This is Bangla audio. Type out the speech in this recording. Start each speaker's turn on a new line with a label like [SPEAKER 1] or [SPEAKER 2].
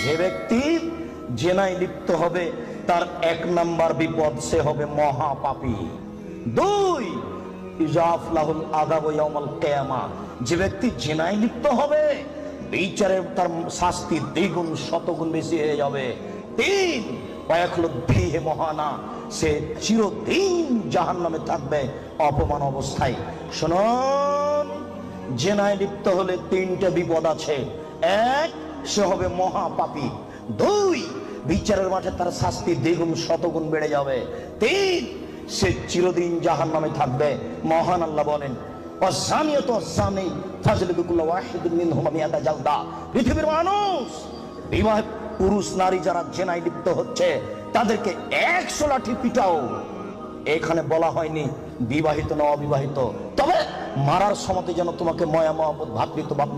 [SPEAKER 1] যে ব্যক্তি জেনায় লিপ্ত হবে তার 1 নাম্বার বিপদ, সে হবে মহাপাপী। 2, ইজাফলাহুল আযাবু ইয়াউমাল কিয়ামা, যে ব্যক্তি জেনায় লিপ্ত হবে বিচারে তার শাস্তি দ্বিগুণ শতগুণ বেশি হয়ে যাবে। 3, ওয়ায়াখলুদ ফীহি মুহানা, সে চিরদিন জাহান্নামে থাকবে অপমান অবস্থায়। শুনুন, জেনায় লিপ্ত হলে 3টে বিপদ আছে। 1, সে হবে মহাপাপী। 2, বিচারের মাঠে তার শাস্তি দ্বিগুণ শতগুণ বেড়ে যাবে। 3, সে চিরদিন জাহান্নামে থাকবে। মহান আল্লাহ বলেন, ওয়াযানিয়াতু ওয়াযানি ফাজলিদু কুল্লা ওয়াহিদিন মিনহুমা মিআতা জালদা। পৃথিবীর মানুষ, বিবাহ পুরুষ নারী যারা জেনায় লিপ্ত হচ্ছে তাদেরকে 100 লাঠি পিটাও। এখানে বলা হয়নি বিবাহিত না অবিবাহিত, তবে মারার সময় যেন তোমাকে মায়া মহব্বত ভ্রাতৃত্ব ভাবনা